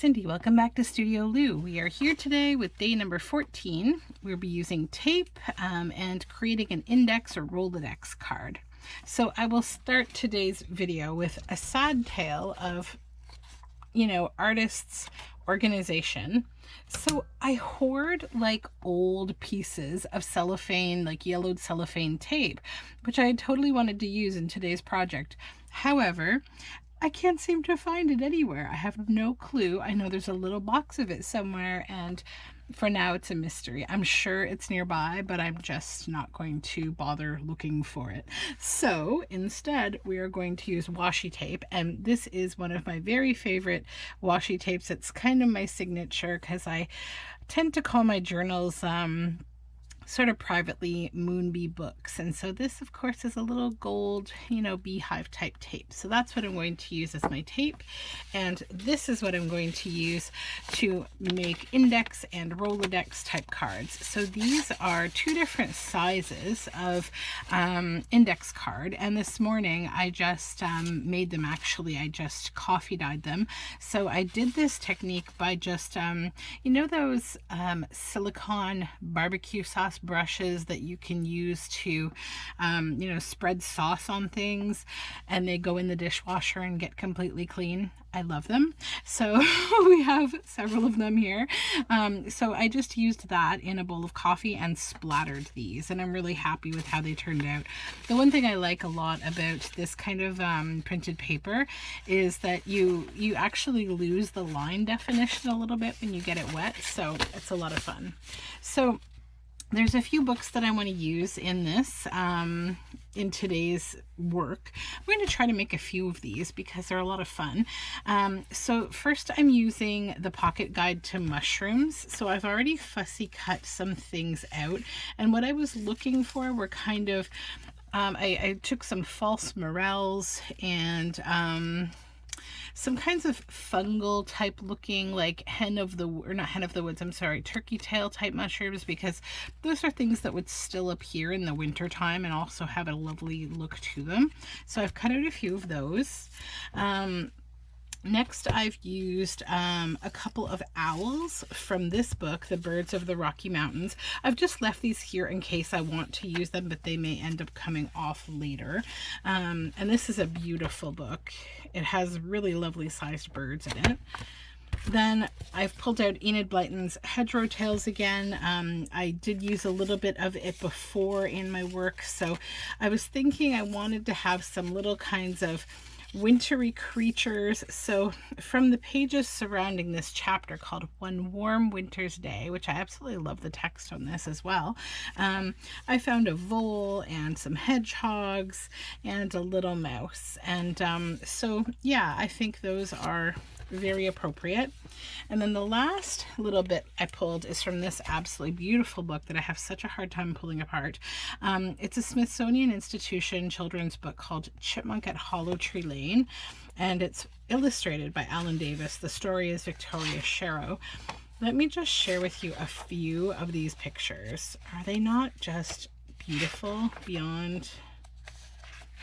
Cindy. Welcome back to Studioloo. We are here today with day number 14. We'll be using tape and creating an index or Rolodex card. So I will start today's video with a sad tale of, artists' organization. So I hoard like old pieces of cellophane, like yellowed cellophane tape, which I totally wanted to use in today's project. However, I can't seem to find it anywhere. I have no clue. I know there's a little box of it somewhere, and for now it's a mystery. I'm sure it's nearby, but I'm just not going to bother looking for it. So instead, we are going to use washi tape, and this is one of my very favorite washi tapes. It's kind of my signature because I tend to call my journals sort of privately Moonbee books. And so this, of course, is a little gold, beehive type tape. So that's what I'm going to use as my tape. And this is what I'm going to use to make index and Rolodex type cards. So these are two different sizes of index card. And this morning I just made them. Actually, I just coffee dyed them. So I did this technique by just, those silicone barbecue sauce brushes that you can use to spread sauce on things, and they go in the dishwasher and get completely clean. I love them. So we have several of them here. So I just used that in a bowl of coffee and splattered these, and I'm really happy with how they turned out. The one thing I like a lot about this kind of printed paper is that you actually lose the line definition a little bit when you get it wet, so it's a lot of fun. So there's a few books that I want to use in this, in today's work. I'm going to try to make a few of these because they're a lot of fun. So first I'm using the Pocket Guide to Mushrooms. So I've already fussy cut some things out, and what I was looking for were kind of, I took some false morels and some kinds of fungal type looking, like turkey tail type mushrooms, because those are things that would still appear in the winter time and also have a lovely look to them. So I've cut out a few of those. Next, I've used a couple of owls from this book, The Birds of the Rocky Mountains. I've just left these here in case I want to use them, but they may end up coming off later. And this is a beautiful book. It has really lovely sized birds in it. Then I've pulled out Enid Blyton's Hedgerow Tales again. I did use a little bit of it before in my work, so I was thinking I wanted to have some little kinds of wintry creatures. So from the pages surrounding this chapter called One Warm Winter's Day, which I absolutely love the text on this as well, I found a vole and some hedgehogs and a little mouse. And so yeah, I think those are very appropriate. And then the last little bit I pulled is from this absolutely beautiful book that I have such a hard time pulling apart. It's a Smithsonian Institution children's book called Chipmunk at Hollow Tree Lane, and it's illustrated by Alan Davis. The story is Victoria Sharrow. Let me just share with you a few of these pictures. Are they not just beautiful beyond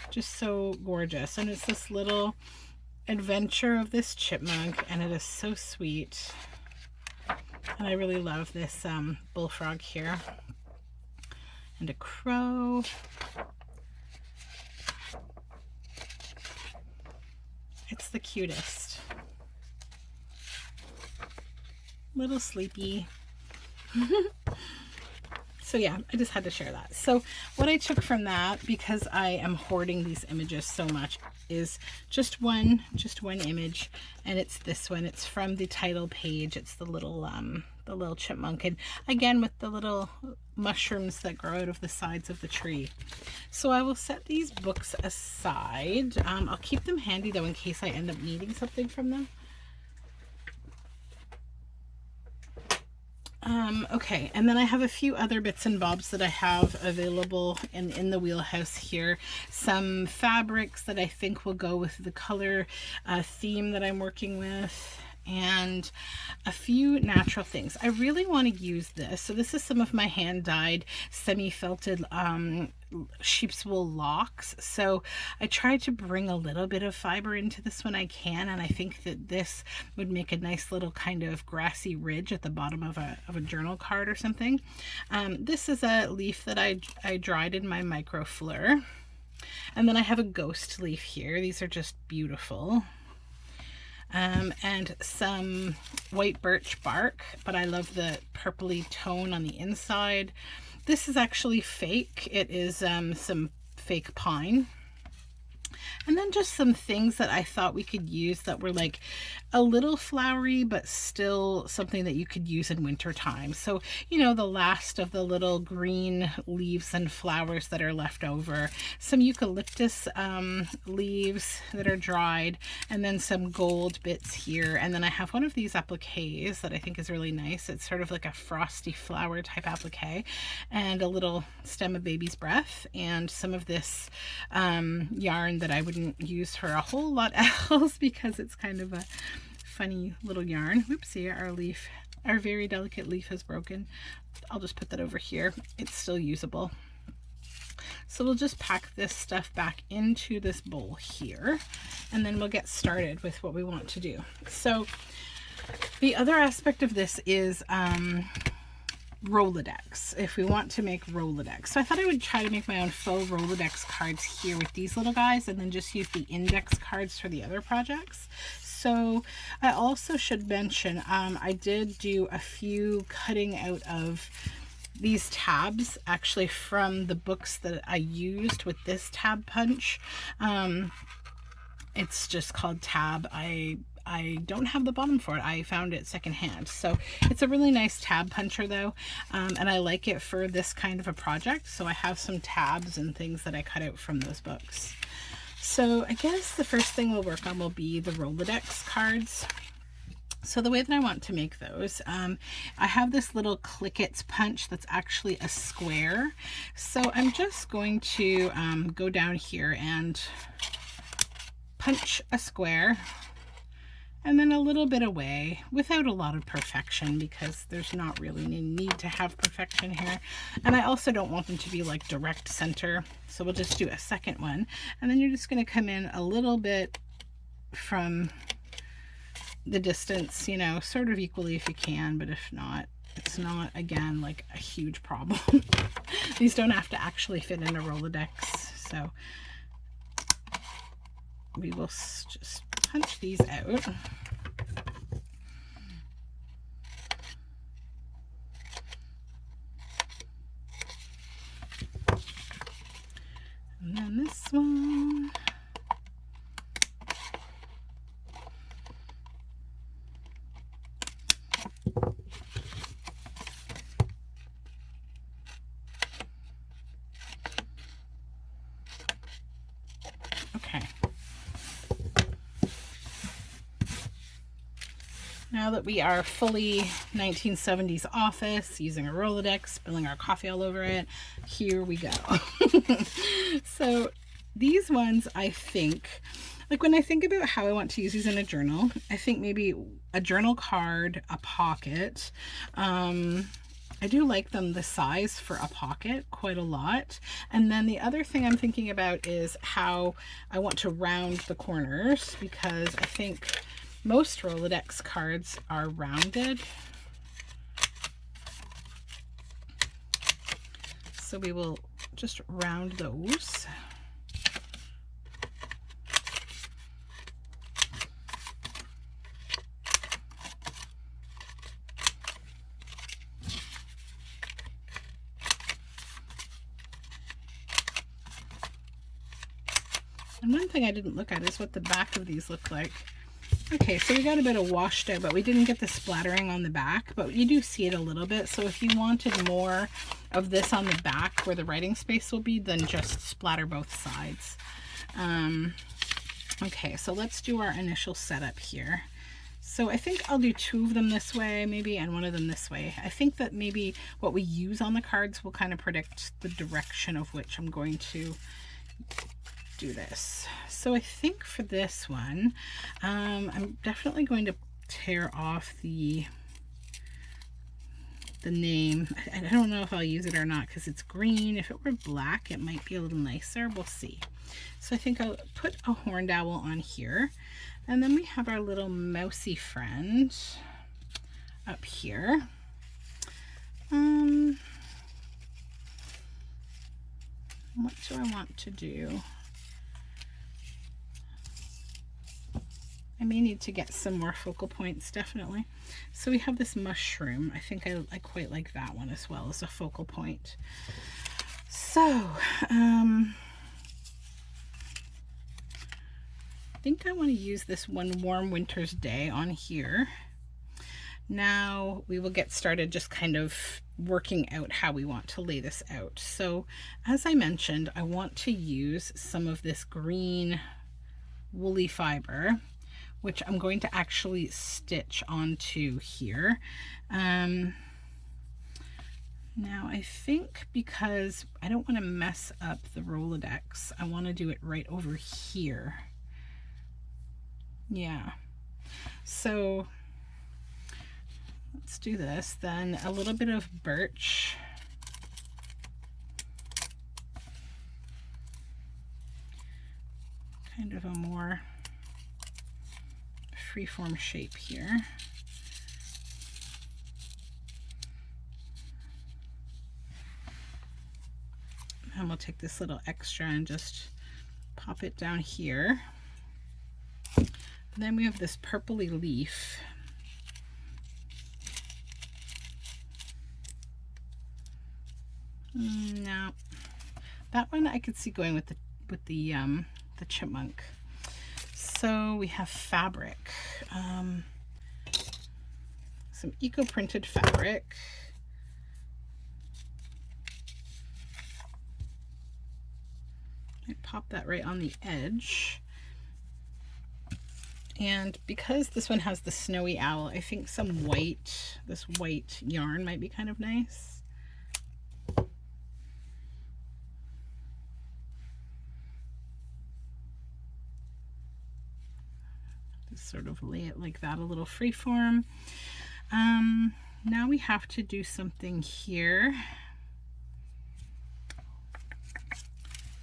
just so gorgeous? And it's this little adventure of this chipmunk, and it is so sweet, and I really love this bullfrog here, and a crow. It's the cutest. Little sleepy. So yeah, I just had to share that. So what I took from that, because I am hoarding these images so much, is just one image, and it's this one. It's from the title page. It's the little chipmunk, and again with the little mushrooms that grow out of the sides of the tree. So I will set these books aside. I'll keep them handy though in case I end up needing something from them. Okay, and then I have a few other bits and bobs that I have available in the wheelhouse here. Some fabrics that I think will go with the color theme that I'm working with. and a few natural things. I really want to use this. So this is some of my hand dyed semi-felted sheep's wool locks. So I tried to bring a little bit of fiber into this when I can, and I think that this would make a nice little kind of grassy ridge at the bottom of a journal card or something. This is a leaf that I dried in my microfleur, and then I have a ghost leaf here. These are just beautiful. And some white birch bark, but I love the purpley tone on the inside. This is actually fake. It is some fake pine. And then just some things that I thought we could use that were like a little flowery, but still something that you could use in winter time. So, you know, the last of the little green leaves and flowers that are left over, some eucalyptus leaves that are dried, and then some gold bits here. And then I have one of these appliques that I think is really nice. It's sort of like a frosty flower type applique, and a little stem of baby's breath, and some of this yarn that I wouldn't use for a whole lot else because it's kind of a funny little yarn. Whoopsie, our very delicate leaf has broken. I'll just put that over here. It's still usable. So we'll just pack this stuff back into this bowl here, and then we'll get started with what we want to do. So the other aspect of this is Rolodex, if we want to make Rolodex. So I thought I would try to make my own faux Rolodex cards here with these little guys, and then just use the index cards for the other projects. So I also should mention, I did do a few cutting out of these tabs, actually from the books that I used with this tab punch. It's just called Tab. I don't have the bottom for it. I found it secondhand. So it's a really nice tab puncher though. And I like it for this kind of a project. So I have some tabs and things that I cut out from those books. So I guess the first thing we'll work on will be the Rolodex cards. So the way that I want to make those, I have this little Clickets punch that's actually a square. So I'm just going to go down here and punch a square, and then a little bit away without a lot of perfection, because there's not really any need to have perfection here. And I also don't want them to be like direct center. So we'll just do a second one. And then you're just going to come in a little bit from the distance, you know, sort of equally if you can, but if not, it's not, again, like a huge problem. These don't have to actually fit in a Rolodex. So we will just punch these out. And then this one. Okay. Now that we are fully 1970s office, using a Rolodex, spilling our coffee all over it, here we go. So these ones, I think, like when I think about how I want to use these in a journal, I think maybe a journal card, a pocket. I do like them the size for a pocket quite a lot. And then the other thing I'm thinking about is how I want to round the corners, because I think most Rolodex cards are rounded. So we will just round those. And one thing I didn't look at is what the back of these look like. Okay, so we got a bit of washed out, but we didn't get the splattering on the back, but you do see it a little bit. So if you wanted more of this on the back where the writing space will be, then just splatter both sides. Okay, so let's do our initial setup here. So I think I'll do two of them this way maybe, and one of them this way. I think that maybe what we use on the cards will kind of predict the direction of which I'm going to do this. So I think for this one, I'm definitely going to tear off the name. I don't know if I'll use it or not because it's green. If it were black, it might be a little nicer. We'll see. So I think I'll put a horned owl on here. And then we have our little mousy friend up here. What do I want to do? I may need to get some more focal points, definitely. So we have this mushroom. I think I quite like that one as well as a focal point. So, I think I want to use this One Warm Winter's Day on here. Now we will get started just kind of working out how we want to lay this out. So as I mentioned, I want to use some of this green woolly fiber, which I'm going to actually stitch onto here. Now I think because I don't want to mess up the Rolodex, I want to do it right over here. Yeah, so let's do this. Then a little bit of birch. Kind of a more freeform shape here. And we'll take this little extra and just pop it down here. And then we have this purpley leaf. No, that one I could see going with the chipmunk. So we have fabric, some eco-printed fabric. I pop that right on the edge. And because this one has the snowy owl, I think some white, this white yarn might be kind of nice. Sort of lay it like that, a little freeform. Now we have to do something here.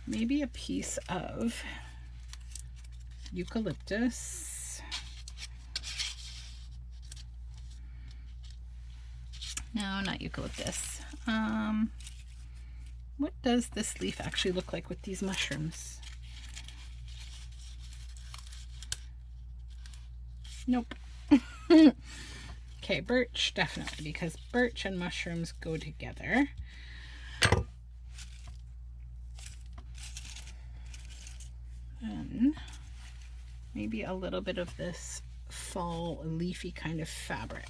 Maybe a piece of eucalyptus. No, not eucalyptus. What does this leaf actually look like with these mushrooms? Nope. Okay, birch, definitely, because birch and mushrooms go together. And maybe a little bit of this fall leafy kind of fabric.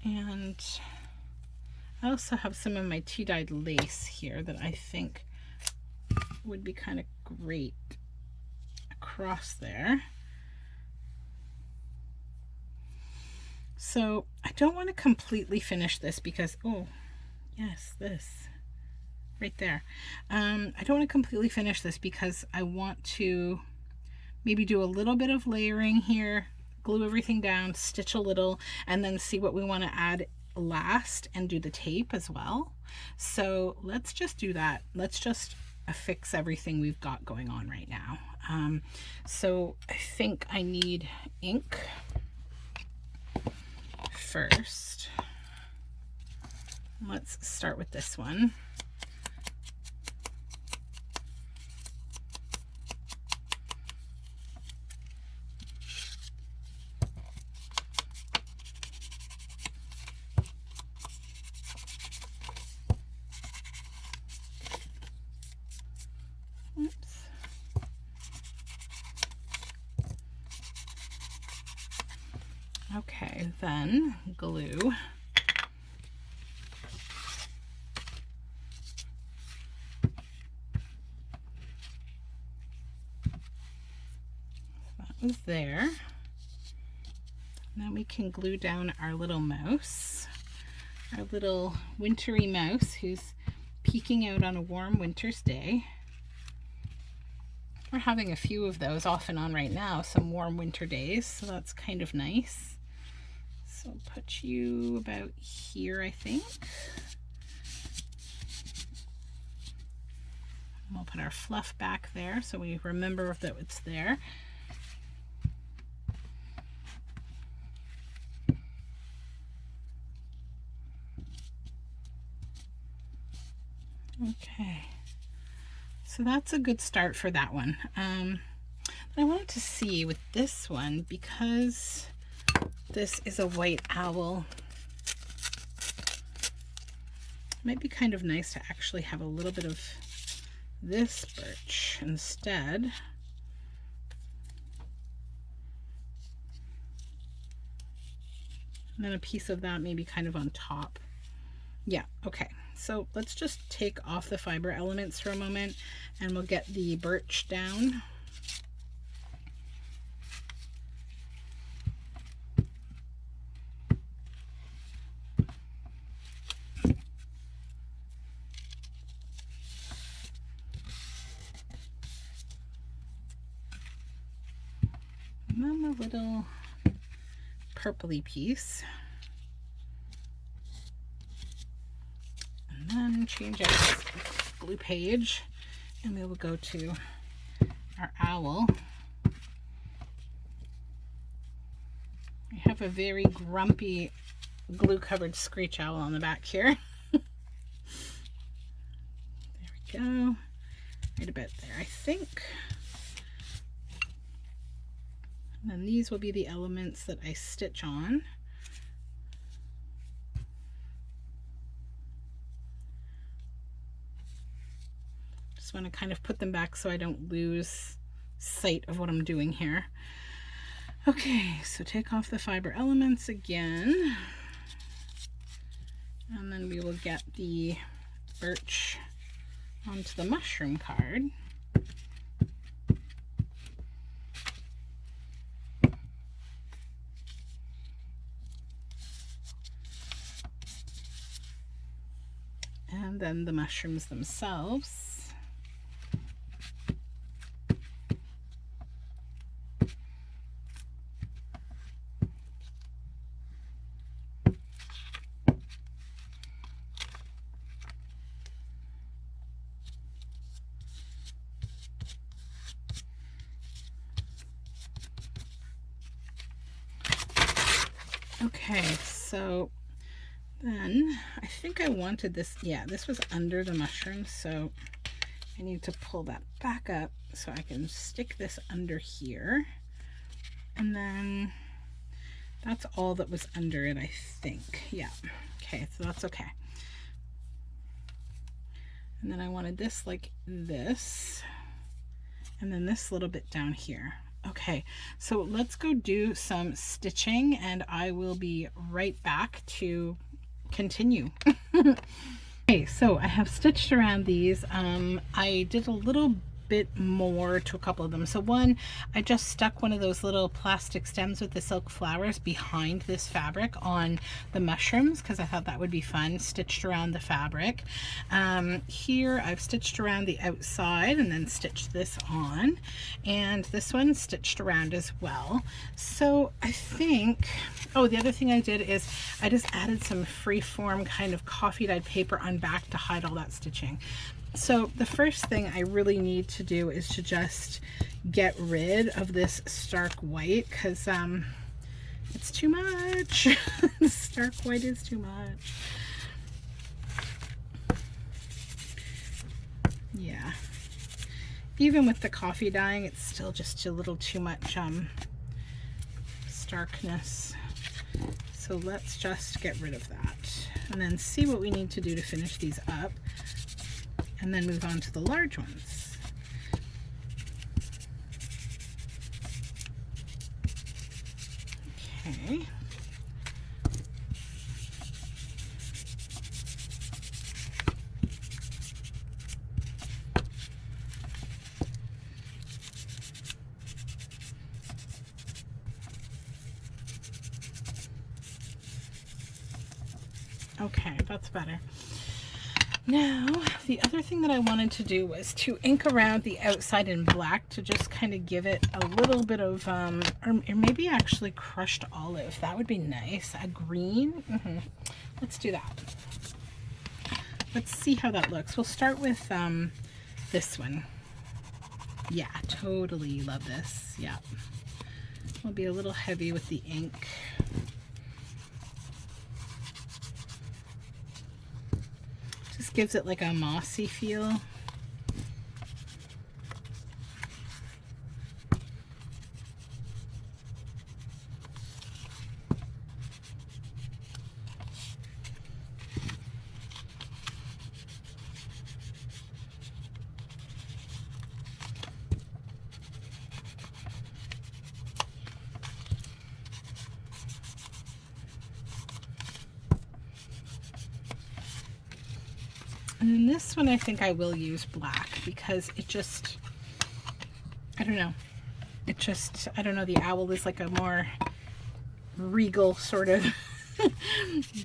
And I also have some of my tea-dyed lace here that I think would be kind of great across there. So I don't want to completely finish this because, oh, yes, this right there. I don't want to completely finish this because I want to maybe do a little bit of layering here, glue everything down, stitch a little, and then see what we want to add last and do the tape as well. So let's just do that. Let's just affix everything we've got going on right now. So I think I need ink first. Let's start with this one. Okay, then glue. That was there. Now we can glue down our little mouse, our little wintry mouse who's peeking out on a warm winter's day. We're having a few of those off and on right now, some warm winter days, so that's kind of nice. So I'll put you about here, I think. We'll put our fluff back there so we remember that it's there. Okay, so that's a good start for that one. I wanted to see with this one, because this is a white owl, it might be kind of nice to actually have a little bit of this birch instead. And then a piece of that maybe kind of on top. Yeah, okay. So let's just take off the fiber elements for a moment and we'll get the birch down. And then the little purpley piece. And then change out this blue page and we will go to our owl. We have a very grumpy glue covered screech owl on the back here. There we go. Right about there, I think. And then these will be the elements that I stitch on. Just want to kind of put them back so I don't lose sight of what I'm doing here. Okay, so take off the fiber elements again. And then we will get the birch onto the mushroom card. And then the mushrooms themselves. Okay, so then I think I wanted this, yeah, this was under the mushrooms, so I need to pull that back up so I can stick this under here. And then that's all that was under it, I think. Yeah, okay, so that's okay. And then I wanted this like this, and then this little bit down here. Okay, so let's go do some stitching and I will be right back to continue. Okay, so I have stitched around these. I did a little bit more to a couple of them. So one, I just stuck one of those little plastic stems with the silk flowers behind this fabric on the mushrooms because I thought that would be fun, stitched around the fabric. Here I've stitched around the outside and then stitched this on, and this one stitched around as well. So I think, oh, the other thing I did is I just added some freeform kind of coffee dyed paper on back to hide all that stitching. So the first thing I really need to do is to just get rid of this stark white because it's too much. The stark white is too much. Yeah. Even with the coffee dyeing, it's still just a little too much starkness. So let's just get rid of that and then see what we need to do to finish these up, and then move on to the large ones. Okay. Okay, that's better. Now, the other thing that I wanted to do was to ink around the outside in black to just kind of give it a little bit of, or maybe actually crushed olive. That would be nice. A green. Let's do that. Let's see how that looks. We'll start with this one. Yeah, totally love this. Yeah. Will be a little heavy with the ink. Just gives it like a mossy feel. And then this one I think I will use black because it just, I don't know. It just, I don't know, the owl is like a more regal sort of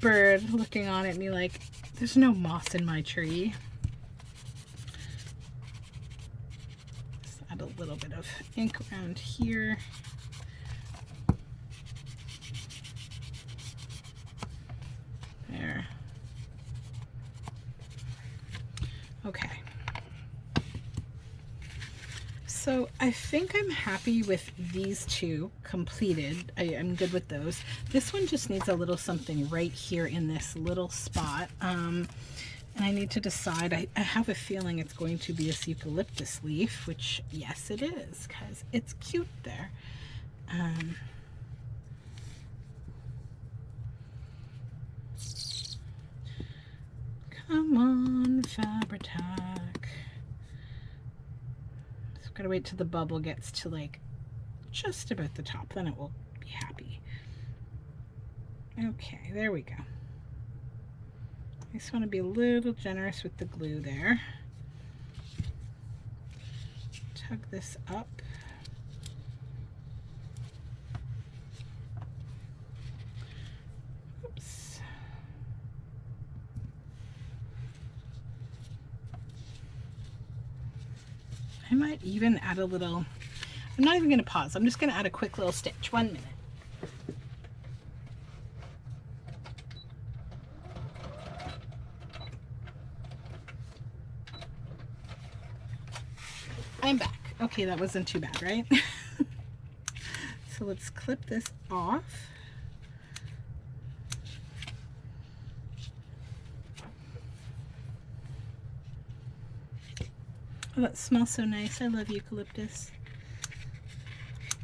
bird looking on at me like, there's no moss in my tree. Just add a little bit of ink around here. There. Okay. So I think I'm happy with these two completed. I'm good with those. This one just needs a little something right here in this little spot. And I need to decide. I have a feeling it's going to be this eucalyptus leaf, which yes it is, because it's cute there. Come on, Fabri-Tac. Just gotta wait till the bubble gets to like just about the top, then it will be happy. Okay, there we go. I just want to be a little generous with the glue there. Tug this up. Oops. I might even add a little, I'm not even going to pause, I'm just going to add a quick little stitch. 1 minute. I'm back. Okay, that wasn't too bad, right? So let's clip this off. Oh, that smells so nice. I love eucalyptus.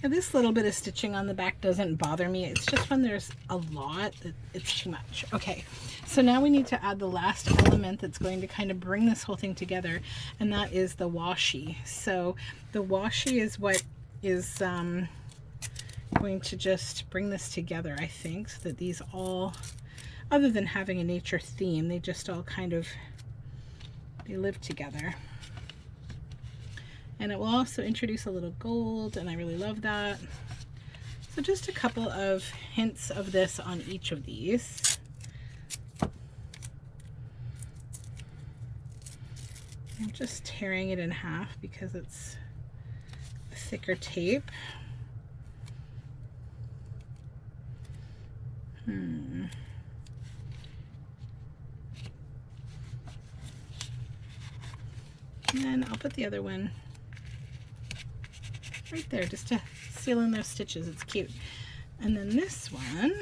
Now, this little bit of stitching on the back doesn't bother me. It's just when there's a lot that it's too much. Okay, so now we need to add the last element that's going to kind of bring this whole thing together, and that is the washi. So the washi is what is going to just bring this together, I think, so that these all, other than having a nature theme, they just all kind of, they live together. And it will also introduce a little gold, and I really love that. So just a couple of hints of this on each of these. I'm just tearing it in half because it's a thicker tape. And then I'll put the other one right there just to seal in those stitches. It's cute. And then this one,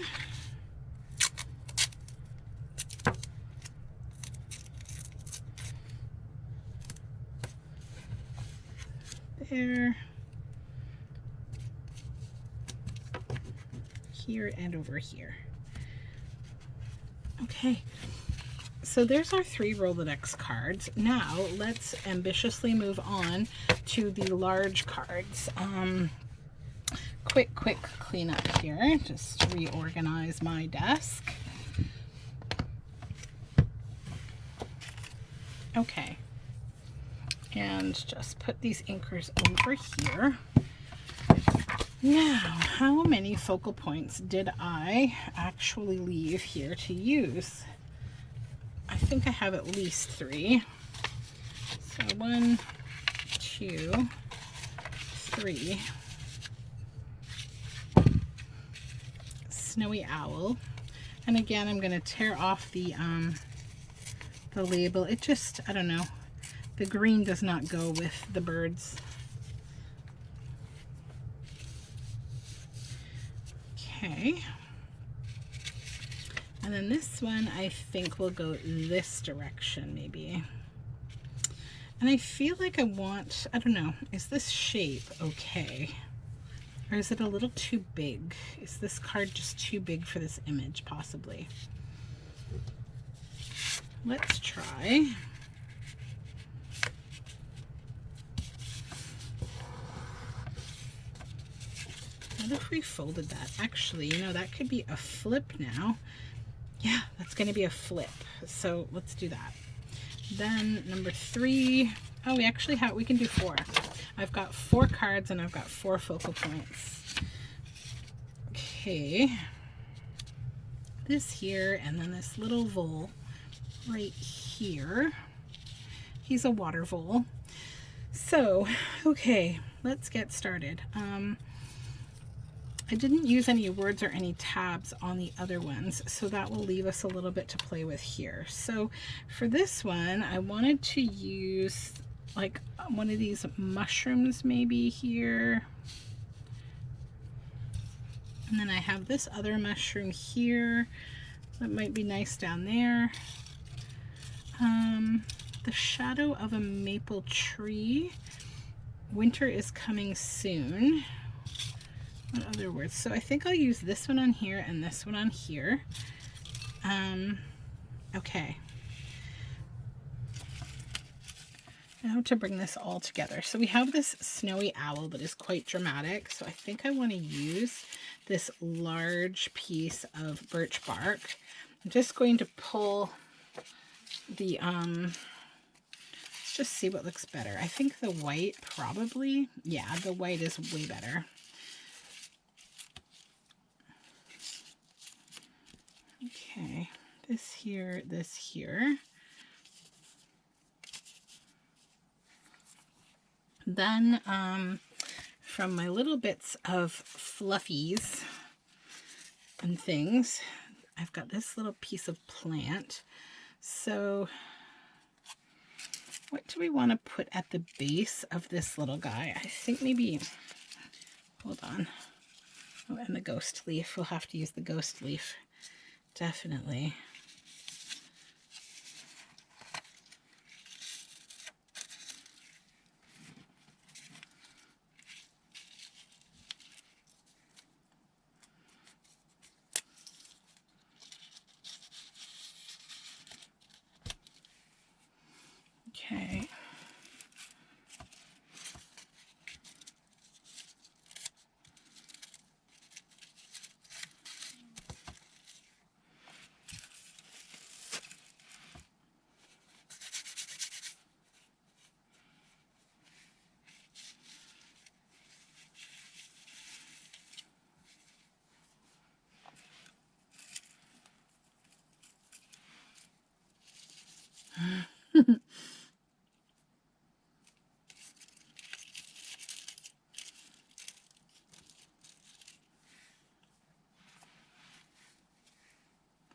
there, here, and over here. Okay, so there's our 3 Rolodex cards. Now let's ambitiously move on to the large cards. Quick cleanup here. Just reorganize my desk. Okay, and just put these inkers over here. Now, how many focal points did I actually leave here to use? think I have at least 3. So 1, 2, 3. Snowy owl. And again, I'm going to tear off the label. It just, I don't know, the green does not go with the birds. Okay. And then this one, I think will go this direction maybe. And I feel like I want, I don't know, is this shape okay? Or is it a little too big? Is this card just too big for this image, possibly? Let's try. What if we folded that? Actually, you know, that could be a flip now. Yeah, that's going to be a flip. So let's do that. Then number 3. Oh, we actually have, we can do 4. I've got 4 cards and I've got 4 focal points. Okay. This here, and then this little vole right here. He's a water vole. So, okay, let's get started. I didn't use any words or any tabs on the other ones, so that will leave us a little bit to play with here. So for this one, I wanted to use like one of these mushrooms maybe here. And then I have this other mushroom here that might be nice down there. The shadow of a maple tree. Winter is coming soon. What other words? So I think I'll use this one on here and this one on here. Okay. Now to bring this all together. So we have this snowy owl that is quite dramatic. So I think I want to use this large piece of birch bark. I'm just going to pull the, let's just see what looks better. I think the white probably, yeah, the white is way better. Okay, this here, this here. Then from my little bits of fluffies and things, I've got this little piece of plant. So what do we want to put at the base of this little guy? I think maybe, hold on. Oh, and the ghost leaf. We'll have to use the ghost leaf. Definitely. Okay.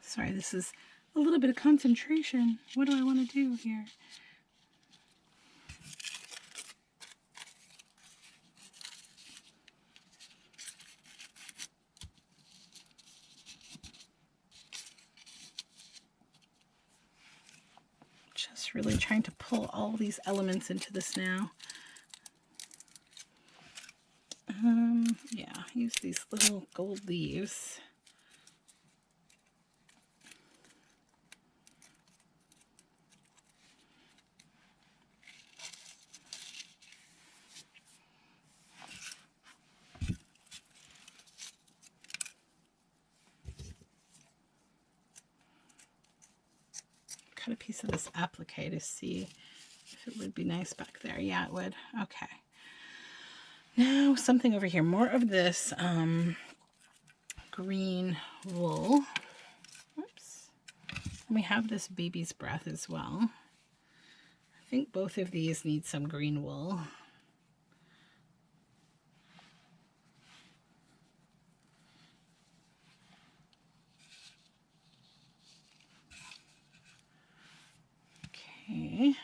Sorry, this is a little bit of concentration. What do I want to do here? Just really trying to pull all these elements into this now. Yeah, use these little gold leaves. Cut a piece of this applique to see if it would be nice back there. Yeah, it would. Okay. Now something over here. More of this green wool. Oops. We have this baby's breath as well. I think both of these need some green wool. Okay.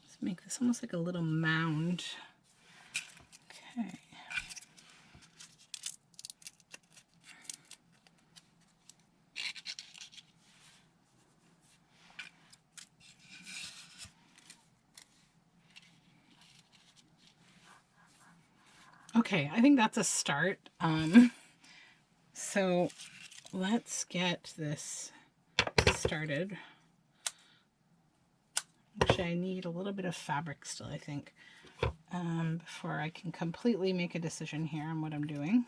Let's make this almost like a little mound. Okay. Okay, I think that's a start. So let's get this started. Actually, I need a little bit of fabric still, I think, before I can completely make a decision here on what I'm doing.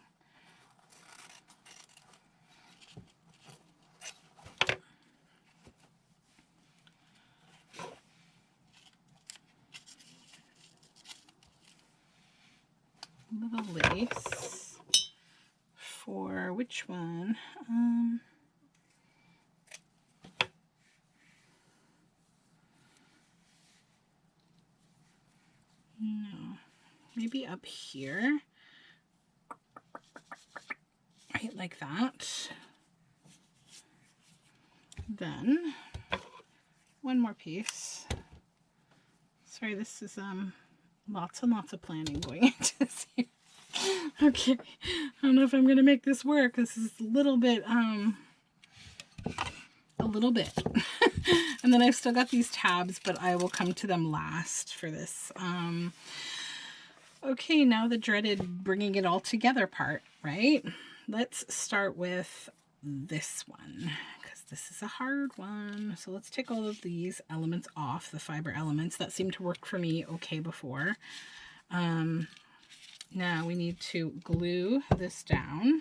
Little lace for which one? No, maybe up here, right like that. Then one more piece. Sorry, this is lots and lots of planning going into this here. Okay, I don't know if I'm gonna make this work. This is a little bit and then I've still got these tabs, but I will come to them last for this. Okay, now the dreaded bringing it all together part, right? Let's start with this one, because this is a hard one. So let's take all of these elements off, the fiber elements that seemed to work for me okay before. Now we need to glue this down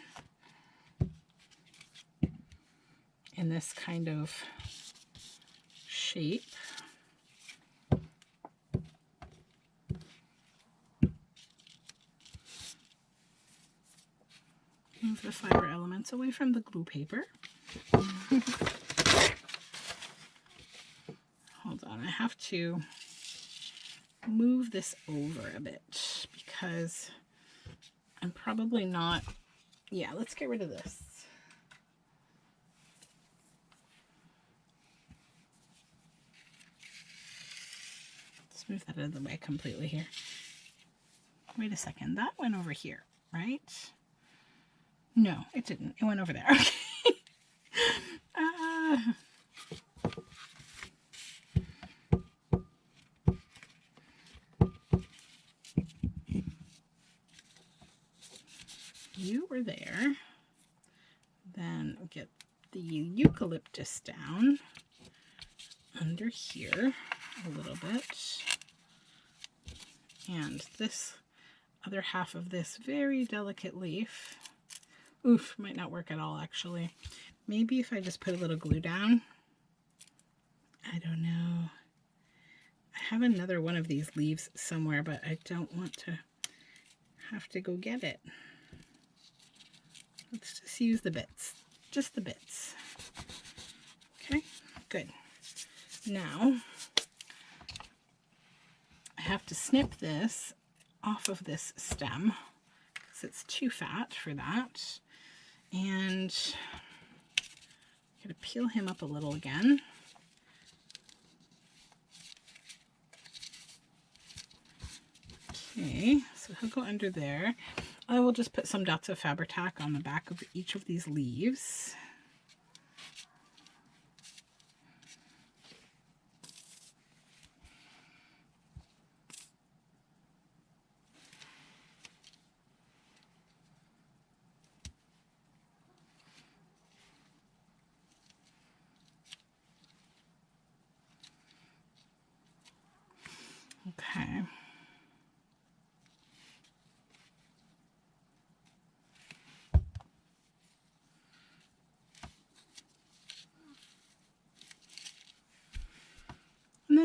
in this kind of shape. Move the fiber elements away from the glue paper. Hold on, I have to move this over a bit because I'm probably not, yeah, let's get rid of this. Let's move that out of the way completely here. Wait a second, that went over here, right? No, it didn't. It went over there. Okay. You were there. Then get the eucalyptus down under here a little bit. And this other half of this very delicate leaf. Oof, might not work at all actually. Maybe if I just put a little glue down. I don't know. I have another one of these leaves somewhere, but I don't want to have to go get it. Let's just use the bits, just the bits. Okay, good. Now, I have to snip this off of this stem because it's too fat for that. And I'm going to peel him up a little again. Okay, so he'll go under there. I will just put some dots of Fabri-Tac on the back of each of these leaves. Okay.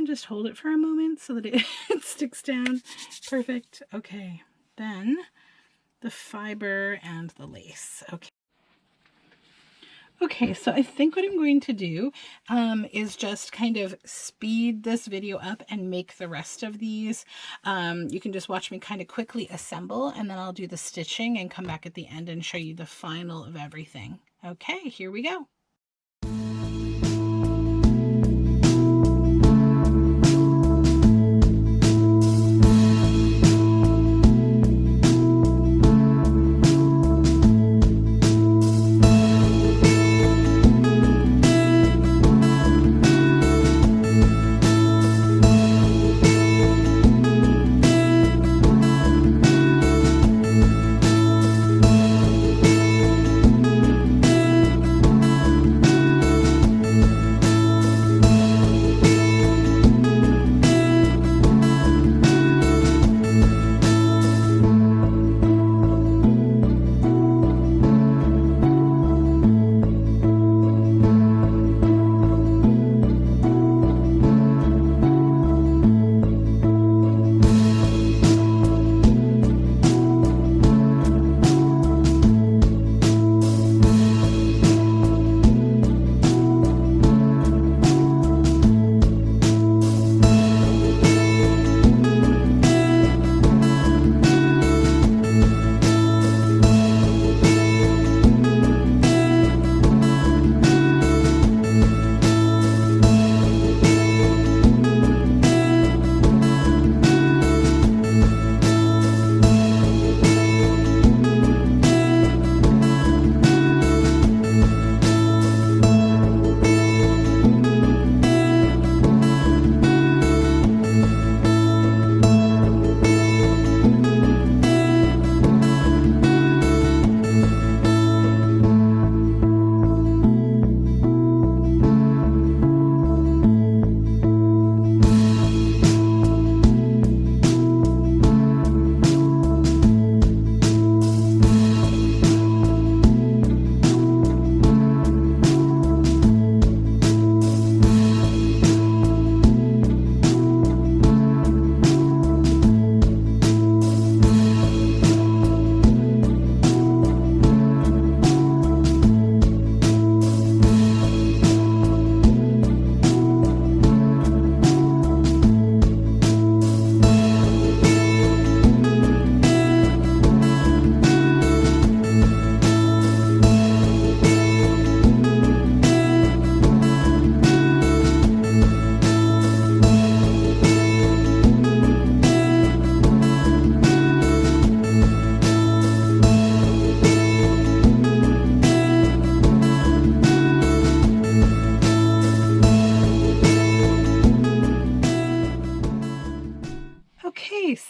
And just hold it for a moment so that it sticks down. Perfect. Okay, then the fiber and the lace. Okay, so I think what I'm going to do is just kind of speed this video up and make the rest of these. You can just watch me kind of quickly assemble, and then I'll do the stitching and come back at the end and show you the final of everything. Okay, here we go.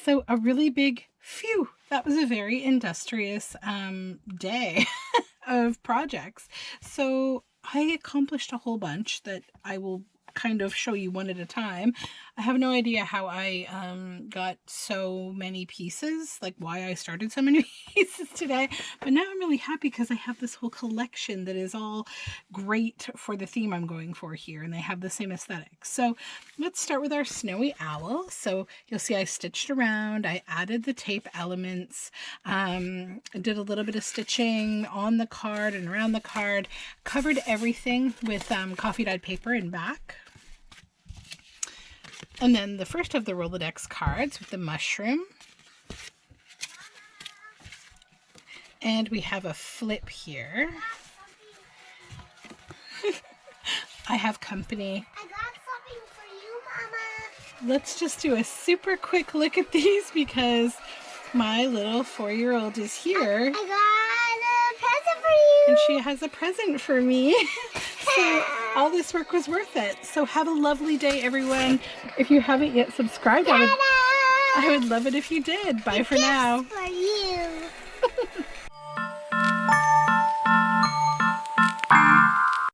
So a really big phew. That was a very industrious day of projects. So I accomplished a whole bunch that I will kind of show you one at a time. I have no idea how I got so many pieces, like why I started so many pieces today, but now I'm really happy because I have this whole collection that is all great for the theme I'm going for here, and they have the same aesthetic. So let's start with our snowy owl. So you'll see I stitched around, I added the tape elements, I did a little bit of stitching on the card and around the card, covered everything with coffee dyed paper in back. And then the first of the Rolodex cards with the mushroom. And we have a flip here. I have company. I got something for you, Mama. Let's just do a super quick look at these because my little 4-year-old is here. I got a present for you. And she has a present for me. So all this work was worth it. So have a lovely day, everyone. If you haven't yet subscribed, I would love it if you did. Bye for now. For you.